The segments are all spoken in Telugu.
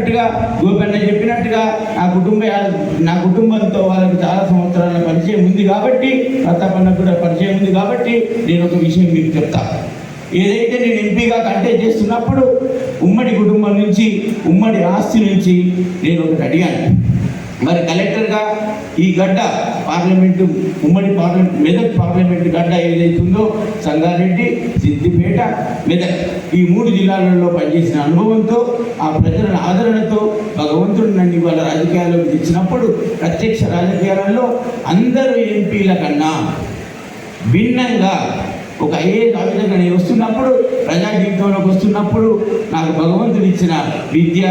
చెప్పినట్టుగా గోపన్న చెప్పినట్టుగా నా కుటుంబంతో వాళ్ళకి చాలా సంవత్సరాల పరిచయం ఉంది కాబట్టి, ప్రతాపన్న కూడా పరిచయం ఉంది కాబట్టి నేను ఒక విషయం మీకు చెప్తా. ఏదైతే నేను ఎంపీగా కంటెస్ట్ చేస్తున్నప్పుడు ఉమ్మడి కుటుంబం నుంచి, ఉమ్మడి ఆస్తి నుంచి నేను ఒకటి అడిగాను. మరి కలెక్టర్గా ఈ గడ్డ పార్లమెంటు, ఉమ్మడి పార్లమెంట్, మెదక్ పార్లమెంటు గడ్డ ఏదైతుందో సంగారెడ్డి, సిద్దిపేట, మెదక్ ఈ 3 జిల్లాలలో పనిచేసిన అనుభవంతో, ఆ ప్రజల ఆదరణతో భగవంతుడు నన్ను వాళ్ళ రాజకీయాల్లోకి తెచ్చినప్పుడు ప్రత్యక్ష రాజకీయాలలో అందరూ ఎంపీల కన్నా భిన్నంగా ఒక ఐఏఎస్ ఆఫీసర్గా నేను వస్తున్నప్పుడు, ప్రజా జీవితంలోకి వస్తున్నప్పుడు నాకు భగవంతుడు ఇచ్చిన విద్య,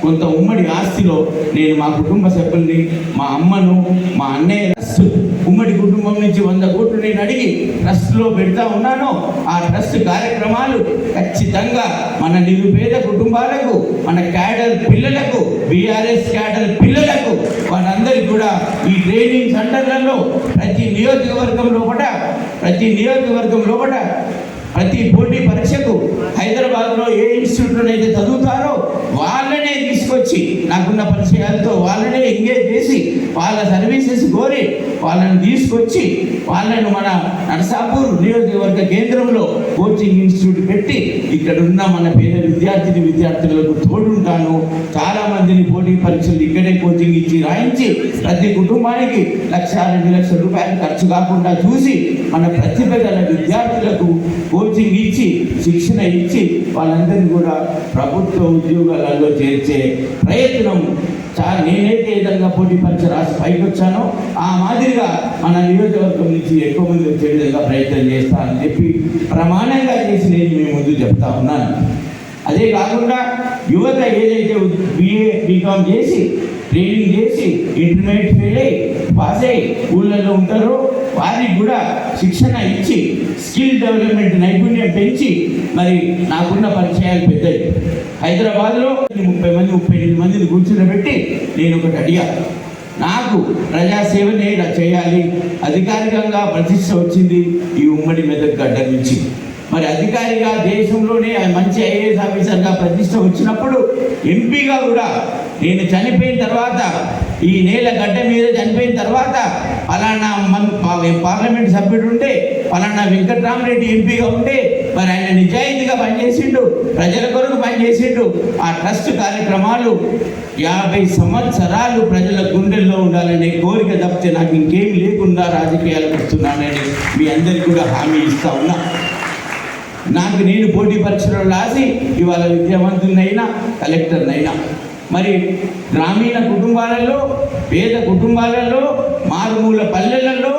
కొంత ఉమ్మడి ఆస్తిలో నేను మా కుటుంబ సభ్యుల్ని, మా అమ్మను, మా అన్నయ్య ట్రస్ట్, ఉమ్మడి కుటుంబం నుంచి 100 కోట్లు నేను అడిగి ట్రస్ట్లో పెడతా ఉన్నాను. ఆ ట్రస్ట్ కార్యక్రమాలు ఖచ్చితంగా మన నిరుపేద కుటుంబాలకు, మన క్యాడర్ పిల్లలకు, బీఆర్ఎస్ క్యాడర్ పిల్లలకు, వాళ్ళందరికీ కూడా ఈ ట్రైనింగ్ సెంటర్లలో ప్రతి నియోజకవర్గం లోపల ప్రతి పోటీ పరీక్షకు హైదరాబాద్లో ఏ ఇన్స్టిట్యూట్లో అయితే చదువుతారో వాళ్ళనే తీసుకొచ్చి, నాకున్న పరిచయాలతో వాళ్ళనే ఎంగేజ్ చేసి, వాళ్ళ సర్వీసెస్ కోరి వాళ్ళని తీసుకొచ్చి వాళ్ళను మన నర్సాపూర్ నియోజకవర్గ కేంద్రంలో కోచింగ్ ఇన్స్టిట్యూట్ పెట్టి ఇక్కడ ఉన్న మన పేద విద్యార్థులకు తోడుంటాను. చాలామందిని పోటీ పరీక్షలు ఇక్కడే కోచింగ్ ఇచ్చి రాయించి ప్రతి కుటుంబానికి 1,00,000-2 లక్షల రూపాయలు ఖర్చు కాకుండా చూసి మన ప్రతిభ గల విద్యార్థులకు కోచింగ్ ఇచ్చి, శిక్షణ ఇచ్చి వాళ్ళందరినీ కూడా ప్రభుత్వ ఉద్యోగాలలో చేర్చే ప్రయత్నం నేనైతే ఏ విధంగా పోటీ పరీక్ష రాసి పైకి వచ్చానో ఆ మాదిరిగా మన నియోజకవర్గం నుంచి ఎక్కువ మంది వచ్చే విధంగా ప్రయత్నం చేస్తానని చెప్పి ప్రమాణంగా చేసి నేను మీ ముందు చెప్తా ఉన్నాను. అదే కాకుండా యువత ఏదైతే BA BCom చేసి, ట్రైనింగ్ చేసి, ఇంటర్మీడియట్ ఫెయిల్ అయ్యి, పాస్ అయ్యి ఊళ్ళల్లో ఉంటారో వారికి కూడా శిక్షణ ఇచ్చి, స్కిల్ డెవలప్మెంట్ నైపుణ్యం పెంచి, మరి నాకున్న పరిచయాలు పెద్దవి. హైదరాబాద్లో 30 మంది 38 మందిని కూర్చుని నేను ఒకటి అడిగా, నాకు ప్రజాసేవనే చేయాలి, అధికారికంగా ప్రతిష్ట వచ్చింది ఈ ఉమ్మడి మెదక్ గడ్డ నుంచి. మరి అధికారిగా దేశంలోనే మంచి ఐఏఎస్ ఆఫీసర్గా ప్రతిష్ట వచ్చినప్పుడు ఎంపీగా కూడా నేను చనిపోయిన తర్వాత, ఈ నేల గడ్డ మీద చనిపోయిన తర్వాత పలానా పార్లమెంట్ సభ్యుడు ఉంటే, పలానా వెంకట్రామరెడ్డి ఎంపీగా ఉంటే, మరి ఆయన నిజాయితీగా పనిచేసిండు, ప్రజల కొరకు పనిచేసిండు. ఆ ట్రస్ట్ కార్యక్రమాలు 50 సంవత్సరాలు ప్రజల గుండెల్లో ఉండాలనే కోరిక తప్పితే నాకు ఇంకేం లేకుండా రాజకీయాలకు వస్తున్నానని మీ అందరికీ కూడా హామీ ఇస్తా ఉన్నా. నేను పోటీ పరీక్షలో రాసి ఇవాళ విద్యావంతులైనా, కలెక్టర్నైనా, మరి గ్రామీణ కుటుంబాలలో, పేద కుటుంబాలలో, మారుమూల పల్లెలలో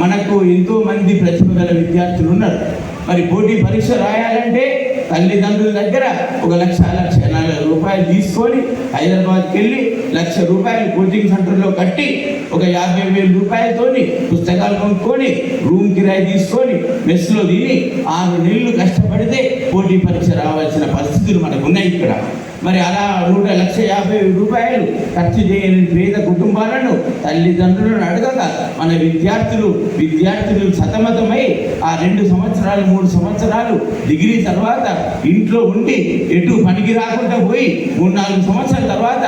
మనకు ఎంతోమంది ప్రతిభ గల విద్యార్థులు ఉన్నారు. మరి పోటీ పరీక్ష రాయాలంటే తల్లిదండ్రుల దగ్గర 1,00,000-1,40,000 రూపాయలు తీసుకొని హైదరాబాద్కి వెళ్ళి 1,00,000 రూపాయలు కోచింగ్ సెంటర్లో కట్టి, 50,000 రూపాయలతోని పుస్తకాలు కొనుక్కొని, రూమ్ కిరాయి తీసుకొని, మెస్లో తిని 6 నెలలు కష్టపడితే పోటీ పరీక్ష రావాల్సిన పరిస్థితులు మనకు ఉన్నాయి ఇక్కడ. మరి అలా 1,50,000 రూపాయలు ఖర్చు చేయని పేద కుటుంబాలను, తల్లిదండ్రులను అడగక మన విద్యార్థులు సతమతమై ఆ 2 సంవత్సరాలు 3 సంవత్సరాలు డిగ్రీ తర్వాత ఇంట్లో ఉండి ఎటు పనికి రాకుండా పోయి 3-4 సంవత్సరాల తర్వాత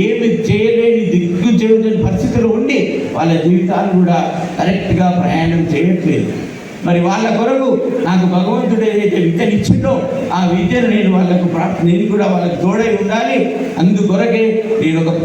ఏమి చేయలేని దిక్కు చేయలేని పరిస్థితులు ఉండి వాళ్ళ జీవితాలు కూడా కరెక్ట్గా ప్రయాణం చేయట్లేదు. మరి వాళ్ళ కొరకు నాకు భగవంతుడు ఏదైతే విద్యనిచ్చిందో ఆ విద్యను నేను కూడా వాళ్ళకు తోడై ఉండాలి. అందుకొరకే నేను ఒక